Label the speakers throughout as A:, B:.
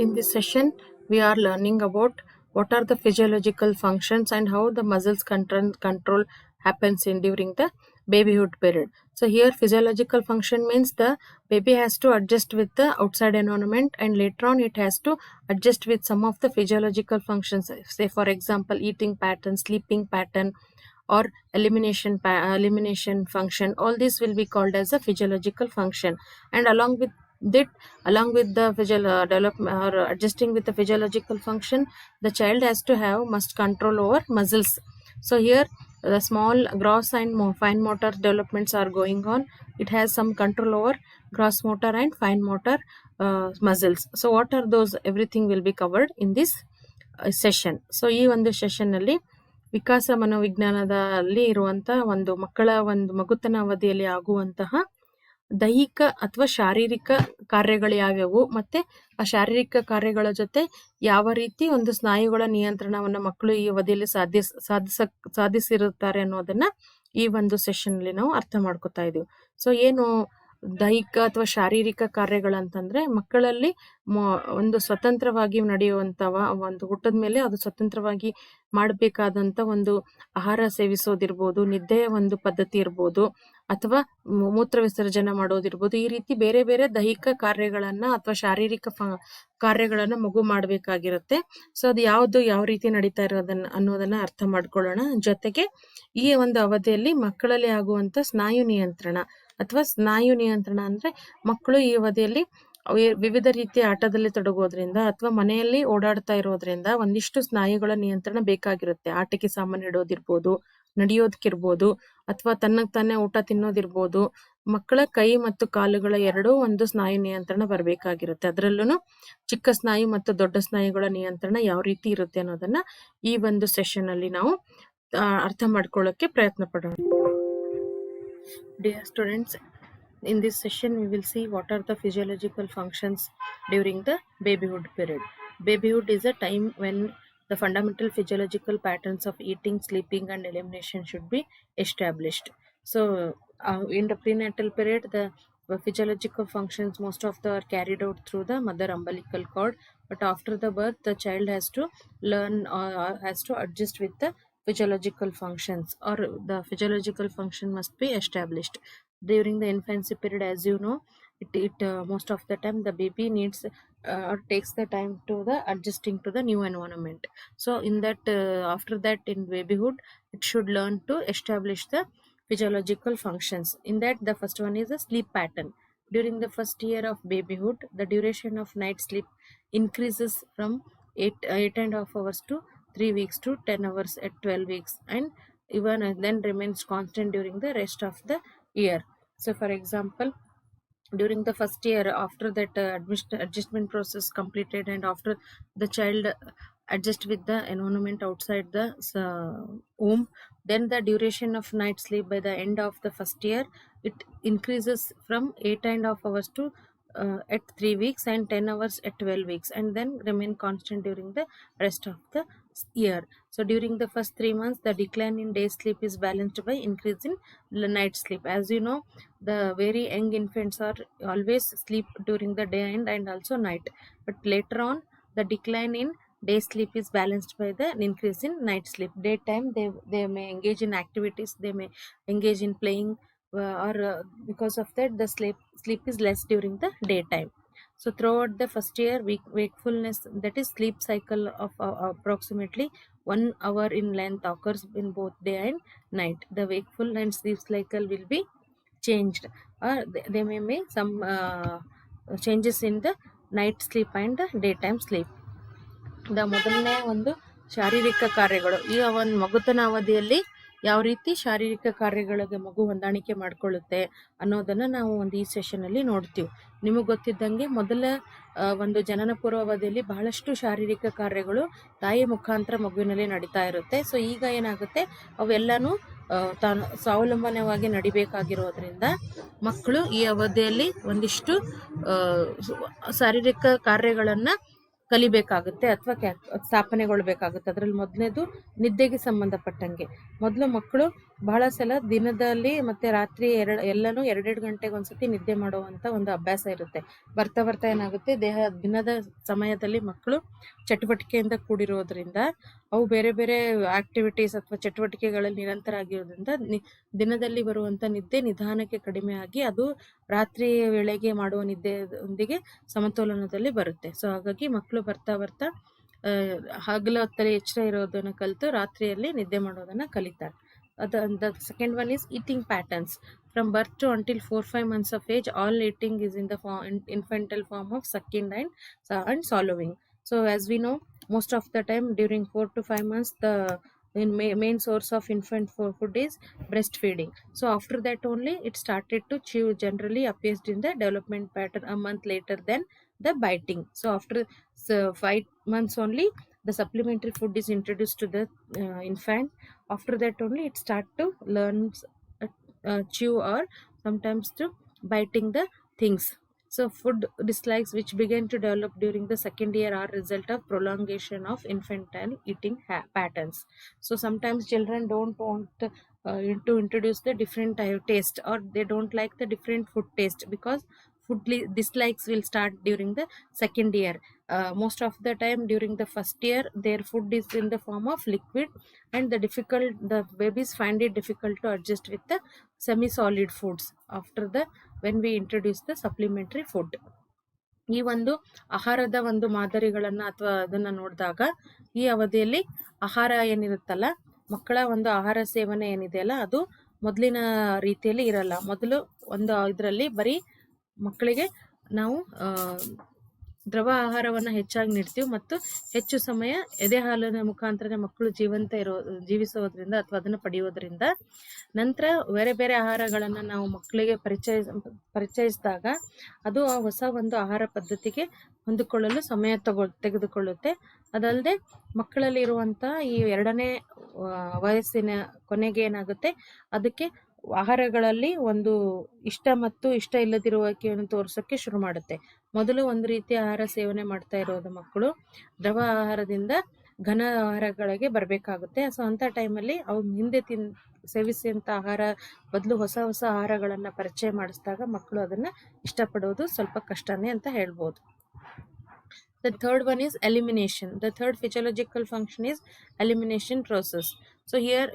A: In this session, we are learning about what are the physiological functions and how the muscles control happens in during the babyhood period. So here physiological function means the baby has to adjust with the outside environment, and later on it has to adjust with some of the physiological functions, say for example eating pattern, sleeping pattern, or elimination function. All this will be called as a physiological function, and along with the development or adjusting with the physiological function, the child must control over muscles. So here the small gross and fine motor developments are going on. It has some control over gross motor and fine motor muscles. So what are those? Everything will be covered in this session. So ಈ ಒಂದು session ಅಲ್ಲಿ ವಿಕಾಸ ಮನೋವಿಜ್ಞಾನದಲ್ಲಿ ಇರುವಂತಹ ಒಂದು ಮಕ್ಕಳ ಒಂದು ಮಗುತನ ಅವಧಿಯಲ್ಲಿ ಆಗುವಂತಹ ದೈಹಿಕ ಅಥವಾ ಶಾರೀರಿಕ ಕಾರ್ಯಗಳು ಯಾವ್ಯಾವು, ಮತ್ತೆ ಆ ಶಾರೀರಿಕ ಕಾರ್ಯಗಳ ಜೊತೆ ಯಾವ ರೀತಿ ಒಂದು ಸ್ನಾಯುಗಳ ನಿಯಂತ್ರಣವನ್ನ ಮಕ್ಕಳು ಈ ಅವಧಿಯಲ್ಲಿ ಸಾಧಿಸಿರುತ್ತಾರೆ ಅನ್ನೋದನ್ನ ಈ ಒಂದು ಸೆಷನ್ ಅಲ್ಲಿ ನಾವು ಅರ್ಥ ಮಾಡ್ಕೊತಾ ಇದೀವಿ. ಸೊ ಏನು ದೈಹಿಕ ಅಥವಾ ಶಾರೀರಿಕ ಕಾರ್ಯಗಳಂತಂದ್ರೆ ಮಕ್ಕಳಲ್ಲಿ ಒಂದು ಸ್ವತಂತ್ರವಾಗಿ ನಡೆಯುವಂತವ ಒಂದು ಹುಟ್ಟದ ಮೇಲೆ ಅದು ಸ್ವತಂತ್ರವಾಗಿ ಮಾಡಬೇಕಾದಂತ ಒಂದು ಆಹಾರ ಸೇವಿಸೋದಿರ್ಬೋದು, ನಿದ್ದೆಯ ಒಂದು ಪದ್ಧತಿ ಇರ್ಬೋದು, ಅಥವಾ ಮೂತ್ರ ವಿಸರ್ಜನೆ ಮಾಡೋದಿರ್ಬೋದು. ಈ ರೀತಿ ಬೇರೆ ಬೇರೆ ದೈಹಿಕ ಕಾರ್ಯಗಳನ್ನ ಅಥವಾ ಶಾರೀರಿಕ ಕಾರ್ಯಗಳನ್ನ ಮಗು ಮಾಡಬೇಕಾಗಿರುತ್ತೆ. ಸೊ ಅದು ಯಾವ ರೀತಿ ನಡೀತಾ ಅನ್ನೋದನ್ನ ಅರ್ಥ ಮಾಡ್ಕೊಳ್ಳೋಣ. ಜೊತೆಗೆ ಈ ಒಂದು ಅವಧಿಯಲ್ಲಿ ಮಕ್ಕಳಲ್ಲಿ ಆಗುವಂತ ಸ್ನಾಯು ನಿಯಂತ್ರಣ ಅಂದ್ರೆ ಮಕ್ಕಳು ಈ ಅವಧಿಯಲ್ಲಿ ವಿವಿಧ ರೀತಿಯ ಆಟದಲ್ಲಿ ತೊಡಗೋದ್ರಿಂದ ಅಥವಾ ಮನೆಯಲ್ಲಿ ಓಡಾಡ್ತಾ ಇರೋದ್ರಿಂದ ಒಂದಿಷ್ಟು ಸ್ನಾಯುಗಳ ನಿಯಂತ್ರಣ ಬೇಕಾಗಿರುತ್ತೆ. ಆಟಕ್ಕೆ ಸಾಮಾನು ಇಡೋದಿರ್ಬೋದು, ನಡೆಯೋದಕ್ಕಿರ್ಬೋದು, ಅಥವಾ ತನ್ನಗ್ ತಾನೇ ಊಟ ತಿನ್ನೋದಿರ್ಬೋದು. ಮಕ್ಕಳ ಕೈ ಮತ್ತು ಕಾಲುಗಳ ಎರಡೂ ಒಂದು ಸ್ನಾಯು ನಿಯಂತ್ರಣ ಬರಬೇಕಾಗಿರುತ್ತೆ. ಅದರಲ್ಲೂ ಚಿಕ್ಕ ಸ್ನಾಯು ಮತ್ತು ದೊಡ್ಡ ಸ್ನಾಯುಗಳ ನಿಯಂತ್ರಣ ಯಾವ ರೀತಿ ಇರುತ್ತೆ ಅನ್ನೋದನ್ನ ಈ ಒಂದು ಸೆಷನ್ ಅಲ್ಲಿ ನಾವು ಅರ್ಥ ಮಾಡ್ಕೊಳ್ಳೋಕೆ ಪ್ರಯತ್ನ ಪಡೋಣ. Dear students, in this session we will see what are the physiological functions during the babyhood period. Babyhood is a time when the fundamental physiological patterns of eating, sleeping and elimination should be established. So in the prenatal period, the physiological functions most of them are carried out through the mother umbilical cord, but after the birth the child has to learn or has to adjust with the physiological functions, or the physiological function must be established during the infancy period. As you know, it most of the time the baby needs or takes the time to the adjusting to the new environment. So in that after that in babyhood it should learn to establish the physiological functions. In that the first one is the sleep pattern. During the first year of babyhood, the duration of night sleep increases from 8.5 hours to 3 weeks to 10 hours at 12 weeks, and even then remains constant during the rest of the year. So for example, during the first year, after that adjustment process completed and after the child adjust with the environment outside the womb, then the duration of night sleep by the end of the first year, it increases from 8.5 hours to at 3 weeks and 10 hours at 12 weeks, and then remain constant during the rest of the year. So during the first 3 months, the decline in day sleep is balanced by increase in night sleep. As you know, the very young infants are always sleep during the day and also night, but later on the decline in day sleep is balanced by the increase in night sleep. Daytime they may engage in activities, they may engage in playing, or because of that the sleep is less during the daytime. So throughout the first year, wakefulness, that is sleep cycle of approximately 1 hour in length, occurs in both day and night. The wakeful and sleep cycle will be changed, or there may be some changes in the night sleep and the daytime sleep. The ಮೊದಲನೇ ಒಂದು ಶಾರೀರಿಕ ಕಾರ್ಯಗಳು, ಈ ಒಂದು ಮಗುತನ ಅವಧಿಯಲ್ಲಿ ಯಾವ ರೀತಿ ಶಾರೀರಿಕ ಕಾರ್ಯಗಳಿಗೆ ಮಗು ಹೊಂದಾಣಿಕೆ ಮಾಡ್ಕೊಳ್ಳುತ್ತೆ ಅನ್ನೋದನ್ನ ನಾವು ಒಂದು ಈ ಸೆಷನ್ ಅಲ್ಲಿ ನೋಡ್ತೀವಿ. ನಿಮಗೆ ಗೊತ್ತಿದ್ದಂಗೆ ಮೊದಲ ಒಂದು ಜನನ ಪೂರ್ವ ಅವಧಿಯಲ್ಲಿ ಬಹಳಷ್ಟು ಶಾರೀರಿಕ ಕಾರ್ಯಗಳು ತಾಯಿ ಮುಖಾಂತರ ಮಗುವಿನಲ್ಲಿ ನಡೀತಾ ಇರುತ್ತೆ. ಸೊ ಈಗ ಏನಾಗುತ್ತೆ, ಅವೆಲ್ಲಾನು ತಾನು ಸ್ವಾವಲಂಬನವಾಗಿ ನಡಿಬೇಕಾಗಿರೋದ್ರಿಂದ ಮಕ್ಕಳು ಈ ಅವಧಿಯಲ್ಲಿ ಒಂದಿಷ್ಟು ಶಾರೀರಿಕ ಕಾರ್ಯಗಳನ್ನ ಕಲಿಬೇಕಾಗುತ್ತೆ ಅಥವಾ ಸ್ಥಾಪನೆಗೊಳ್ಬೇಕಾಗುತ್ತೆ. ಅದರಲ್ಲಿ ಮೊದಲನೇದು ನಿದ್ದೆಗೆ ಸಂಬಂಧಪಟ್ಟಂಗೆ. ಮೊದಲು ಮಕ್ಕಳು ಬಹಳ ಸಲ ದಿನದಲ್ಲಿ ಮತ್ತೆ ರಾತ್ರಿ ಎಲ್ಲನೂ 2 ಗಂಟೆಗೆ ಒಂದ್ಸತಿ ನಿದ್ದೆ ಮಾಡುವಂಥ ಒಂದು ಅಭ್ಯಾಸ ಇರುತ್ತೆ. ಬರ್ತಾ ಬರ್ತಾ ಏನಾಗುತ್ತೆ, ದಿನದ ಸಮಯದಲ್ಲಿ ಮಕ್ಕಳು ಚಟುವಟಿಕೆಯಿಂದ ಕೂಡಿರೋದ್ರಿಂದ ಅವು ಬೇರೆ ಬೇರೆ ಆಕ್ಟಿವಿಟೀಸ್ ಅಥವಾ ಚಟುವಟಿಕೆಗಳಲ್ಲಿ ನಿರಂತರ ಆಗಿರೋದ್ರಿಂದ ದಿನದಲ್ಲಿ ಬರುವಂಥ ನಿದ್ದೆ ನಿಧಾನಕ್ಕೆ ಕಡಿಮೆ ಆಗಿ ಅದು ರಾತ್ರಿ ವೇಳೆಗೆ ಮಾಡುವ ನಿದ್ದೆಯೊಂದಿಗೆ ಸಮತೋಲನದಲ್ಲಿ ಬರುತ್ತೆ. ಸೊ ಹಾಗಾಗಿ ಮಕ್ಕಳು ಬರ್ತಾ ಬರ್ತಾ ಹಗಲು ಹೊತ್ತಲ್ಲಿ ಎಚ್ಚರ ಇರೋದನ್ನು ಕಲಿತು ರಾತ್ರಿಯಲ್ಲಿ ನಿದ್ದೆ ಮಾಡೋದನ್ನು ಕಲಿತಾರೆ. The second one is eating patterns. From birth to until 4-5 months of age, all eating is in the infantile form of sucking and swallowing. So as we know, most of the time during 4 to 5 months, the main source of infant food is breastfeeding. So after that only it started to chew generally appears in the development pattern a month later than the biting. So after 5 months only the supplementary food is introduced to the infant. After that only it start to learn chew or sometimes to biting the things. So food dislikes which began to develop during the second year are result of prolongation of infantile eating patterns. So sometimes children don't want to introduce the different taste, or they don't like the different food taste, because food dislikes will start during the second year. Most of the time during the first year their food is in the form of liquid, and the babies find it difficult to adjust with the semi solid foods after when we introduce the supplementary food. ಈ ಒಂದು ಆಹಾರದ ಒಂದು ಮಾದರಿಗಳನ್ನು ಅಥವಾ ಅದನ್ನು ನೋಡಿದಾಗ ಈ ಅವಧಿಯಲ್ಲಿ ಆಹಾರ ಏನಿರುತ್ತಲ್ಲ, ಮಕ್ಕಳ ಒಂದು ಆಹಾರ ಸೇವನೆ ಏನಿದೆಯಲ್ಲ ಅದು ಮೊದಲಿನ ರೀತಿಯಲ್ಲಿ ಇರಲ್ಲ. ಮೊದಲು ಒಂದು ಇದರಲ್ಲಿ ಬರೀ ಮಕ್ಕಳಿಗೆ ನಾವು ದ್ರವ ಆಹಾರವನ್ನು ಹೆಚ್ಚಾಗಿ ನೀಡ್ತೀವಿ ಮತ್ತು ಹೆಚ್ಚು ಸಮಯ ಎದೆ ಹಾಲಿನ ಮುಖಾಂತರ ಮಕ್ಕಳು ಜೀವಿಸೋದ್ರಿಂದ ಅಥವಾ ಅದನ್ನು ಪಡೆಯೋದ್ರಿಂದ ನಂತರ ಬೇರೆ ಬೇರೆ ಆಹಾರಗಳನ್ನು ನಾವು ಮಕ್ಕಳಿಗೆ ಪರಿಚಯಿಸಿದಾಗ ಅದು ಆ ಹೊಸ ಒಂದು ಆಹಾರ ಪದ್ಧತಿಗೆ ಹೊಂದಿಕೊಳ್ಳಲು ಸಮಯ ತೆಗೆದುಕೊಳ್ಳುತ್ತೆ. ಅದಲ್ಲದೆ ಮಕ್ಕಳಲ್ಲಿ ಇರುವಂಥ ಈ 2ನೇ ವಯಸ್ಸಿನ ಕೊನೆಗೆ ಏನಾಗುತ್ತೆ, ಅದಕ್ಕೆ ಆಹಾರಗಳಲ್ಲಿ ಒಂದು ಇಷ್ಟ ಮತ್ತು ಇಷ್ಟ ಇಲ್ಲದಿರುವಿಕೆಯನ್ನು ತೋರಿಸೋಕ್ಕೆ ಶುರು ಮಾಡುತ್ತೆ. ಮೊದಲು ಒಂದು ರೀತಿಯ ಆಹಾರ ಸೇವನೆ ಮಾಡ್ತಾ ಇರೋದು ಮಕ್ಕಳು ದ್ರವ ಆಹಾರದಿಂದ ಘನ ಆಹಾರಗಳಿಗೆ ಬರಬೇಕಾಗುತ್ತೆ. ಸೊ ಅಂಥ ಟೈಮಲ್ಲಿ ಅವ್ರು ಹಿಂದೆ ಸೇವಿಸಿದಂಥ ಆಹಾರ ಬದಲು ಹೊಸ ಹೊಸ ಆಹಾರಗಳನ್ನು ಪರಿಚಯ ಮಾಡಿಸಿದಾಗ ಮಕ್ಕಳು ಅದನ್ನು ಇಷ್ಟಪಡೋದು ಸ್ವಲ್ಪ ಕಷ್ಟನೇ ಅಂತ ಹೇಳ್ಬೋದು. The third one is elimination. The third physiological function is elimination process. So here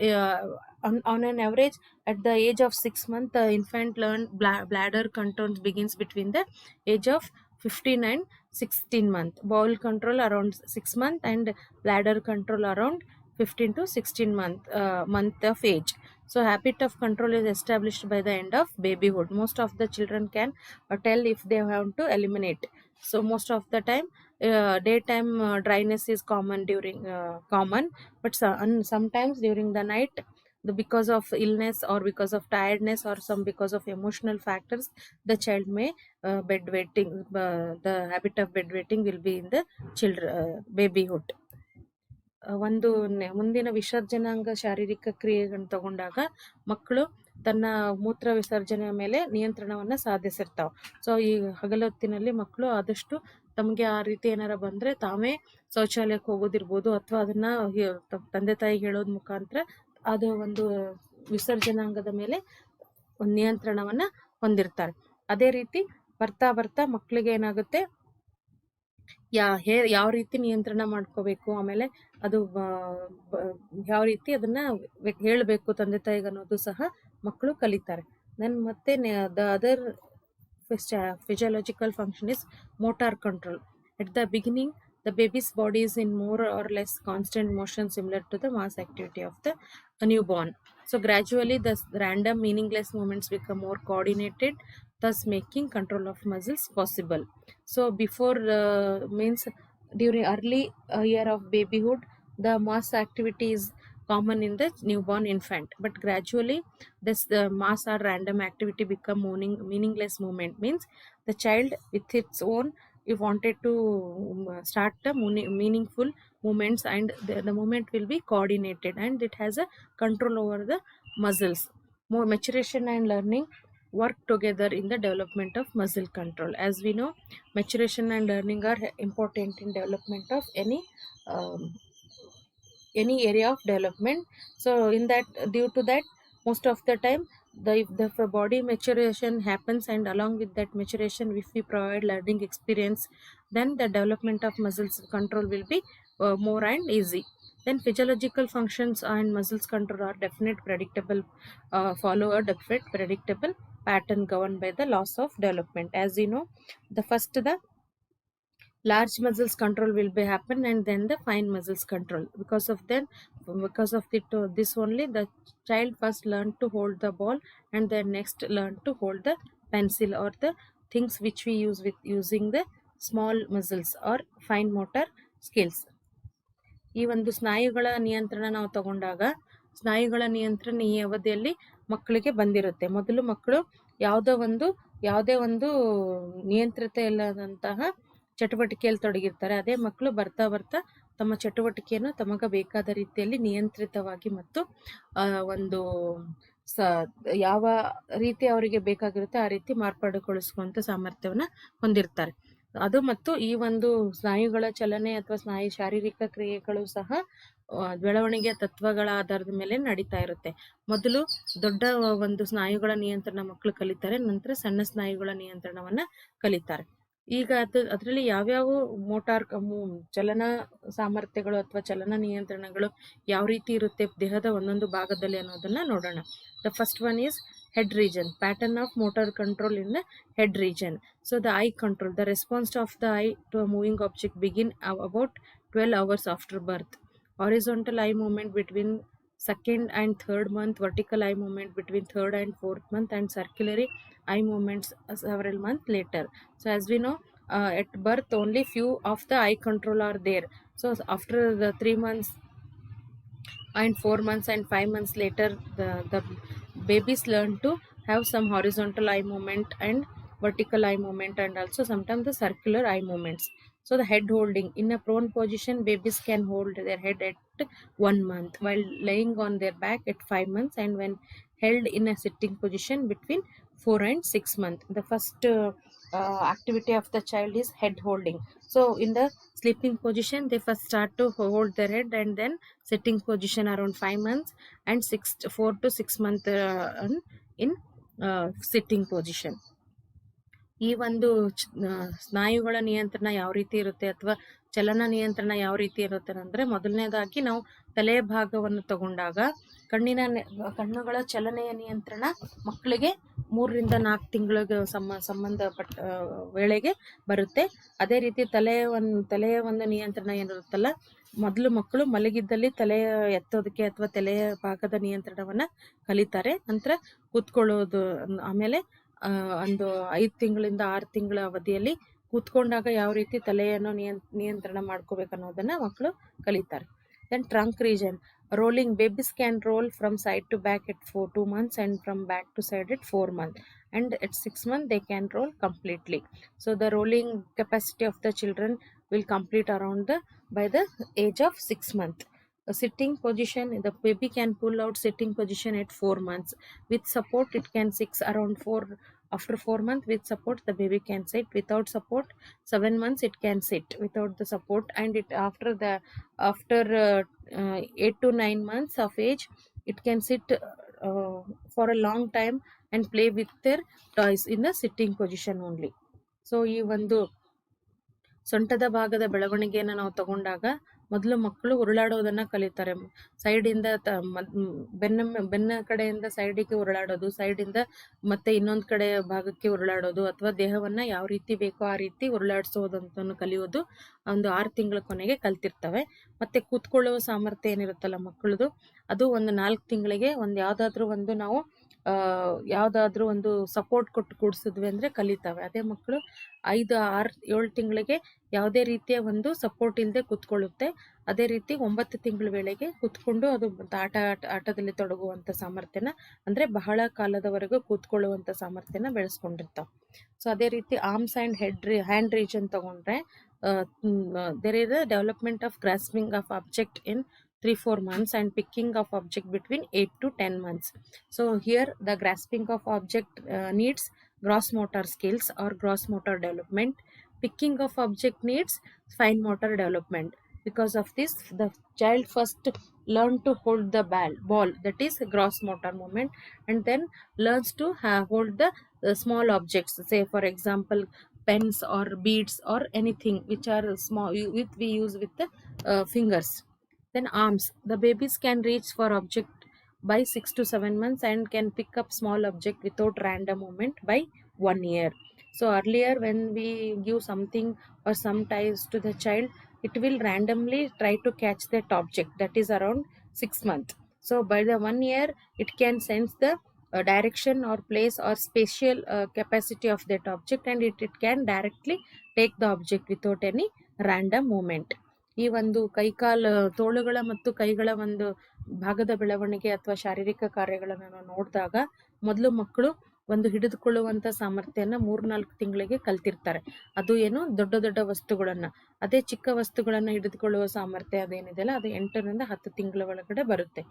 A: on an average at the age of 6 months the infant learn bladder control begins between the age of 15 and 16 months. Bowel control around 6 months and bladder control around 15 to 16 month of age. So habit of control is established by the end of babyhood. Most of the children can tell if they want to eliminate. So most of the time daytime dryness is common, but sometimes during the night because of illness or because of tiredness or because of emotional factors the child may bedwetting. The habit of bedwetting will be in the babyhood. ಒಂದು ಮುಂದಿನ ವಿಸರ್ಜನಾಂಗ ಶಾರೀರಿಕ ಕ್ರಿಯೆಗಳನ್ನು ತಗೊಂಡಾಗ ಮಕ್ಕಳು ತನ್ನ ಮೂತ್ರ ವಿಸರ್ಜನೆಯ ಮೇಲೆ ನಿಯಂತ್ರಣವನ್ನು ಸಾಧಿಸಿರ್ತಾವೆ. ಸೊ ಈ ಹಗಲೊತ್ತಿನಲ್ಲಿ ಮಕ್ಕಳು ಆದಷ್ಟು ತಮಗೆ ಆ ರೀತಿ ಏನಾರ ಬಂದರೆ ತಾವೇ ಶೌಚಾಲಯಕ್ಕೆ ಹೋಗೋದಿರ್ಬೋದು ಅಥವಾ ಅದನ್ನು ತಂದೆ ತಾಯಿಗೆ ಹೇಳೋದ್ ಮುಖಾಂತರ ಅದು ಒಂದು ವಿಸರ್ಜನಾಂಗದ ಮೇಲೆ ಒಂದು ನಿಯಂತ್ರಣವನ್ನು ಹೊಂದಿರ್ತಾರೆ. ಅದೇ ರೀತಿ ಬರ್ತಾ ಬರ್ತಾ ಮಕ್ಕಳಿಗೆ ಏನಾಗುತ್ತೆ, ಯಾವ ರೀತಿ ನಿಯಂತ್ರಣ ಮಾಡ್ಕೋಬೇಕು, ಆಮೇಲೆ ಅದು ಯಾವ ರೀತಿ ಅದನ್ನ ಹೇಳಬೇಕು ತಂದೆ ತಾಯಿಗೆ ಅನ್ನೋದು ಸಹ ಮಕ್ಕಳು ಕಲಿತಾರೆ. ದೆನ್ ಮತ್ತೆ the other physiological function is motor control. At the beginning the baby's body is in more or less constant motion similar to the mass activity of the newborn. So gradually the random meaningless movements become more coordinated, thus making control of muscles possible. So before means during early year of babyhood the mass activity is common in the newborn infant, but gradually this mass or random activity become meaningless movement. Means the child with its own if wanted to start the meaningful movements, and the movement will be coordinated and it has a control over the muscles. More maturation and learning. work together in the development of muscle control. As we know, maturation and learning are important in development of any area of development. So in that, due to that, most of the time, if the body maturation happens, and along with that maturation, if we provide learning experience, then the development of muscles control will be more and easy. Then physiological functions and muscles control are definite predictable, follow a definite predictable pattern governed by the laws of development. As you know, the first, the large muscles control will be happen, and then the fine muscles control. Because of this only, the child first learn to hold the ball, and then next learn to hold the pencil, or the things which we use with using the small muscles or fine motor skills. ಈ ಒಂದು ಸ್ನಾಯುಗಳ ನಿಯಂತ್ರಣ ನಾವು ತಗೊಂಡಾಗ, ಸ್ನಾಯುಗಳ ನಿಯಂತ್ರಣ ಈ ಅವಧಿಯಲ್ಲಿ ಮಕ್ಕಳಿಗೆ ಬಂದಿರುತ್ತೆ. ಮೊದಲು ಮಕ್ಕಳು ಯಾವುದೇ ಒಂದು ನಿಯಂತ್ರಿತ ಇಲ್ಲದಂತಹ ಚಟುವಟಿಕೆಯಲ್ಲಿ ತೊಡಗಿರ್ತಾರೆ. ಅದೇ ಮಕ್ಕಳು ಬರ್ತಾ ಬರ್ತಾ ತಮ್ಮ ಚಟುವಟಿಕೆಯನ್ನು ತಮಗೆ ಬೇಕಾದ ರೀತಿಯಲ್ಲಿ ನಿಯಂತ್ರಿತವಾಗಿ ಮತ್ತು ಒಂದು ಯಾವ ರೀತಿ ಅವರಿಗೆ ಬೇಕಾಗಿರುತ್ತೆ ಆ ರೀತಿ ಮಾರ್ಪಾಡುಗೊಳಿಸುವಂತ ಸಾಮರ್ಥ್ಯವನ್ನು ಹೊಂದಿರ್ತಾರೆ. ಅದು ಮತ್ತು ಈ ಒಂದು ಸ್ನಾಯುಗಳ ಚಲನೆ ಅಥವಾ ಶಾರೀರಿಕ ಕ್ರಿಯೆಗಳು ಸಹ ಬೆಳವಣಿಗೆಯ ತತ್ವಗಳ ಆಧಾರದ ಮೇಲೆ ನಡೀತಾ ಇರುತ್ತೆ. ಮೊದಲು ದೊಡ್ಡ ಒಂದು ಸ್ನಾಯುಗಳ ನಿಯಂತ್ರಣ ಮಕ್ಕಳು ಕಲಿತಾರೆ, ನಂತರ ಸಣ್ಣ ಸ್ನಾಯುಗಳ ನಿಯಂತ್ರಣವನ್ನ ಕಲಿತಾರೆ. ಈಗ ಅದರಲ್ಲಿ ಯಾವ್ಯಾವ ಮೋಟಾರ್ ಚಲನಾ ಸಾಮರ್ಥ್ಯಗಳು ಅಥವಾ ಚಲನ ನಿಯಂತ್ರಣಗಳು ಯಾವ ರೀತಿ ಇರುತ್ತೆ ದೇಹದ ಒಂದೊಂದು ಭಾಗದಲ್ಲಿ ಅನ್ನೋದನ್ನ ನೋಡೋಣ. The first one is head region. Pattern of motor control in the head region. So the eye control, the response of the eye to a moving object begin about 12 hours after birth. Horizontal eye movement between second and third month, vertical eye movement between third and fourth month, and circulatory eye movements several months later. So as we know, at birth only few of the eye control are there. So after the 3 months and 4 months and 5 months later, the babies learn to have some horizontal eye movement and vertical eye movement, and also sometimes the circular eye movements. So the head holding, in a prone position, babies can hold their head at 1 month, while laying on their back at 5 months, and when held in a sitting position between 4 and 6 months. The first activity of the child is head holding. So in the sleeping position, they first start to hold their head, and then sitting position around 5 months, and 4 to 6 months in sitting position. ಈ ಒಂದು ಸ್ನಾಯುಗಳ ನಿಯಂತ್ರಣ ಯಾವ ರೀತಿ ಇರುತ್ತೆ ಅಥವಾ ಚಲನ ನಿಯಂತ್ರಣ ಯಾವ ರೀತಿ ಇರುತ್ತೆ ಅಂದ್ರೆ, ಮೊದಲನೇದಾಗಿ ನಾವು ತಲೆಯ ಭಾಗವನ್ನು ತಗೊಂಡಾಗ ಕಣ್ಣುಗಳ ಚಲನೆಯ ನಿಯಂತ್ರಣ ಮಕ್ಕಳಿಗೆ 3 ರಿಂದ 4 ತಿಂಗಳಿಗೆ ಸಂಬಂಧಪಟ್ಟ ವೇಳೆಗೆ ಬರುತ್ತೆ. ಅದೇ ರೀತಿ ತಲೆಯ ಒಂದು ನಿಯಂತ್ರಣ ಏನಿರುತ್ತಲ್ಲ, ಮೊದಲು ಮಕ್ಕಳು ಮಲಗಿದ್ದಲ್ಲಿ ತಲೆಯ ಎತ್ತೋದಕ್ಕೆ ಅಥವಾ ತಲೆಯ ಭಾಗದ ನಿಯಂತ್ರಣವನ್ನ ಕಲಿತಾರೆ. ನಂತರ ಕೂತ್ಕೊಳ್ಳೋದು, ಆಮೇಲೆ ಒಂದು 5 ತಿಂಗಳಿಂದ 6 ತಿಂಗಳ ಅವಧಿಯಲ್ಲಿ ಕೂತ್ಕೊಂಡಾಗ ಯಾವ ರೀತಿ ತಲೆಯನ್ನು ನಿಯಂತ್ರಣ ಮಾಡ್ಕೋಬೇಕು ಅನ್ನೋದನ್ನ ಮಕ್ಕಳು ಕಲಿತಾರೆ. Then trunk region, rolling, babies can roll from side to back at 2 months, and from back to side at 4 months, and at 6 months they can roll completely. So the rolling capacity of the children will complete around by the age of 6 months. A sitting position, the baby can pull out sitting position at 4 months. With support it can around 4. After 4 months, with support the baby can sit. Without support, 7 months it can sit without the support, and it after 8 to 9 months of age it can sit for a long time and play with their toys in a sitting position only. So ಈ ಒಂದು ಸೊಂಟದ ಭಾಗದ ಬೆಳವಣಿಗೆಯನ್ನು ನಾವು ತಗೊಂಡಾಗ, ಮೊದಲು ಮಕ್ಕಳು ಉರುಳಾಡೋದನ್ನ ಕಲಿತಾರೆ. ಸೈಡಿಂದ ಬೆನ್ನ ಕಡೆಯಿಂದ ಸೈಡಿಗೆ ಉರುಳಾಡೋದು, ಸೈಡಿಂದ ಮತ್ತೆ ಇನ್ನೊಂದು ಕಡೆ ಭಾಗಕ್ಕೆ ಉರುಳಾಡೋದು, ಅಥವಾ ದೇಹವನ್ನ ಯಾವ ರೀತಿ ಬೇಕೋ ಆ ರೀತಿ ಉರುಳಾಡಿಸೋದಂತ ಕಲಿಯೋದು ಒಂದು 6 ತಿಂಗಳ ಕೊನೆಗೆ ಕಲ್ತಿರ್ತವೆ. ಮತ್ತೆ ಕೂತ್ಕೊಳ್ಳುವ ಸಾಮರ್ಥ್ಯ ಏನಿರುತ್ತಲ್ಲ ಮಕ್ಕಳದು, ಅದು ಒಂದು 4 ತಿಂಗಳಿಗೆ ಯಾವ್ದಾದ್ರೂ ಒಂದು ಸಪೋರ್ಟ್ ಕೊಟ್ಟು ಕೂಡಿಸಿದ್ವಿ ಅಂದ್ರೆ ಕಲಿತಾವೆ. ಅದೇ ಮಕ್ಕಳು 5, 6, 7 ತಿಂಗಳಿಗೆ ಯಾವುದೇ ರೀತಿಯ ಒಂದು ಸಪೋರ್ಟ್ ಇಲ್ಲದೆ ಕೂತ್ಕೊಳ್ಳುತ್ತೆ. ಅದೇ ರೀತಿ 9 ತಿಂಗಳ ವೇಳೆಗೆ ಕೂತ್ಕೊಂಡು ಅದು ಆಟದಲ್ಲಿ ತೊಡಗುವಂತ ಸಾಮರ್ಥ್ಯನ, ಅಂದ್ರೆ ಬಹಳ ಕಾಲದವರೆಗೂ ಕೂತ್ಕೊಳ್ಳುವಂತ ಸಾಮರ್ಥ್ಯನ ಬೆಳೆಸ್ಕೊಂಡಿರ್ತಾವ. ಸೊ ಅದೇ ರೀತಿ ಆರ್ಮ್ಸ್ ಅಂಡ್ ಹ್ಯಾಂಡ್ ರೀಜನ್ ತಗೊಂಡ್ರೆ, there is a development of grasping of object in 3-4 months, and picking of object between 8 to 10 months. So here the grasping of object needs gross motor skills or gross motor development. Picking of object needs fine motor development. Because of this, the child first learn to hold the ball, that is gross motor movement, and then learns to hold the small objects, say for example pens or beads or anything which are small, we use with the fingers. Then arms, the babies can reach for object by 6 to 7 months and can pick up small object without random movement by 1 year. So earlier when we give something or some ties to the child, it will randomly try to catch that object, that is around 6 months. So by the 1 year it can sense the direction or place or spatial capacity of that object, and it can directly take the object without any random movement. ಈ ಒಂದು ಕೈಕಾಲು ತೋಳುಗಳ ಮತ್ತು ಕೈಗಳ ಒಂದು ಭಾಗದ ಬೆಳವಣಿಗೆ ಅಥವಾ ಶಾರೀರಿಕ ಕಾರ್ಯಗಳನ್ನು ನಾವು ನೋಡಿದಾಗ ಮೊದಲು ಮಕ್ಕಳು ಒಂದು ಹಿಡಿದುಕೊಳ್ಳುವಂತ ಸಾಮರ್ಥ್ಯನ 3-4 ತಿಂಗಳಿಗೆ ಕಲ್ತಿರ್ತಾರೆ. ಅದು ಏನು ದೊಡ್ಡ ದೊಡ್ಡ ವಸ್ತುಗಳನ್ನ, ಅದೇ ಚಿಕ್ಕ ವಸ್ತುಗಳನ್ನ ಹಿಡಿದುಕೊಳ್ಳುವ ಸಾಮರ್ಥ್ಯ ಅದೇನಿದೆಯಲ್ಲ ಅದು 8ರಿಂದ 10 ತಿಂಗಳ ಒಳಗಡೆ ಬರುತ್ತೆ.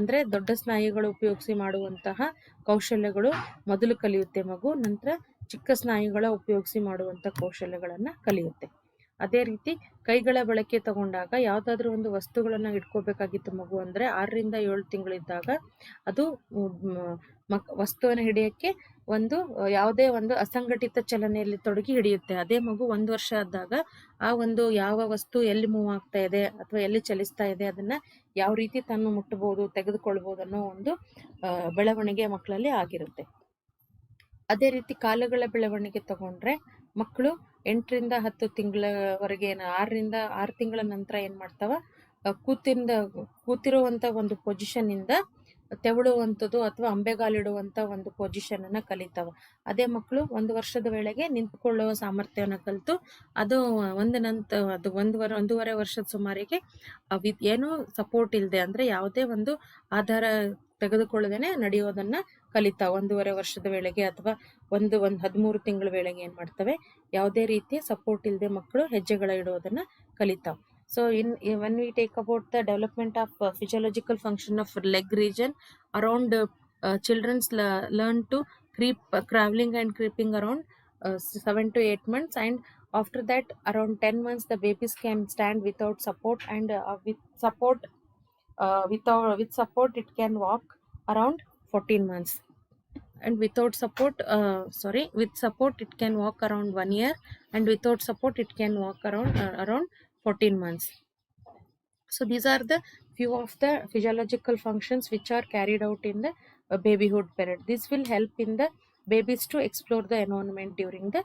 A: ಅಂದ್ರೆ ದೊಡ್ಡ ಸ್ನಾಯುಗಳು ಉಪಯೋಗಿಸಿ ಮಾಡುವಂತಹ ಕೌಶಲ್ಯಗಳು ಮೊದಲು ಕಲಿಯುತ್ತೆ ಮಗು, ನಂತರ ಚಿಕ್ಕ ಸ್ನಾಯುಗಳ ಉಪಯೋಗಿಸಿ ಮಾಡುವಂತ ಕೌಶಲ್ಯಗಳನ್ನ ಕಲಿಯುತ್ತೆ. ಅದೇ ರೀತಿ ಕೈಗಳ ಬಳಕೆ ತಗೊಂಡಾಗ ಯಾವ್ದಾದ್ರು ಒಂದು ವಸ್ತುಗಳನ್ನ ಹಿಡ್ಕೋಬೇಕಾಗಿತ್ತು ಮಗು ಅಂದ್ರೆ 6ರಿಂದ 7 ತಿಂಗಳಿದ್ದಾಗ ಅದು ವಸ್ತುವನ್ನು ಹಿಡಿಯಕ್ಕೆ ಒಂದು ಯಾವುದೇ ಒಂದು ಅಸಂಘಟಿತ ಚಲನೆಯಲ್ಲಿ ತೊಡಗಿ ಹಿಡಿಯುತ್ತೆ. ಅದೇ ಮಗು 1 ವರ್ಷ ಆದಾಗ ಆ ಒಂದು ಯಾವ ವಸ್ತು ಎಲ್ಲಿ ಮೂವ್ ಆಗ್ತಾ ಇದೆ ಅಥವಾ ಎಲ್ಲಿ ಚಲಿಸ್ತಾ ಇದೆ ಅದನ್ನ ಯಾವ ರೀತಿ ತಾನು ಮುಟ್ಟಬಹುದು, ತೆಗೆದುಕೊಳ್ಬಹುದು ಅನ್ನೋ ಒಂದು ಬೆಳವಣಿಗೆ ಮಕ್ಕಳಲ್ಲಿ ಆಗಿರುತ್ತೆ. ಅದೇ ರೀತಿ ಕಾಲುಗಳ ಬೆಳವಣಿಗೆ ತಗೊಂಡ್ರೆ ಮಕ್ಕಳು 8ರಿಂದ 10 ತಿಂಗಳವರೆಗೆ 6ರಿಂದ 6 ತಿಂಗಳ ನಂತರ ಏನ್ ಮಾಡ್ತಾವ, ಕೂತಿರುವಂತ ಒಂದು ಪೊಸಿಷನ್ ಇಂದ ತೆವಳುವಂಥದ್ದು ಅಥವಾ ಅಂಬೆಗಾಲಿಡುವಂತ ಒಂದು ಪೊಸಿಷನ್ ಅನ್ನ ಕಲಿತಾವ. ಅದೇ ಮಕ್ಕಳು 1 ವರ್ಷದ ವೇಳೆಗೆ ನಿಂತ್ಕೊಳ್ಳುವ ಸಾಮರ್ಥ್ಯವನ್ನ ಕಲಿತು ಅದು ಒಂದೂವರೆ ವರ್ಷದ ಸುಮಾರಿಗೆ ಏನು ಸಪೋರ್ಟ್ ಇಲ್ಲದೆ ಅಂದ್ರೆ ಯಾವುದೇ ಒಂದು ಆಧಾರ ತೆಗೆದುಕೊಳ್ಳದೇನೆ ನಡೆಯೋದನ್ನ ಕಲಿತಾವ. 1.5 ವರ್ಷದ ವೇಳೆಗೆ ಅಥವಾ ಒಂದು 13 ತಿಂಗಳ ವೇಳೆಗೆ ಏನ್ ಮಾಡ್ತವೆ, ಯಾವುದೇ ರೀತಿಯ ಸಪೋರ್ಟ್ ಇಲ್ಲದೆ ಮಕ್ಕಳು ಹೆಜ್ಜೆಗಳ ಇಡೋದನ್ನ ಕಲಿತಾವ. So when we take about the development of physiological function of leg region, around children's learn to crawling and creeping around 7 to 8 months, and after that around 10 months the babies can stand without support, and with support it can walk around 14 months, and without support with support it can walk around 1 year, and without support it can walk around 14 months. So these are the few of the physiological functions which are carried out in the babyhood period. This will help in the babies to explore the environment during the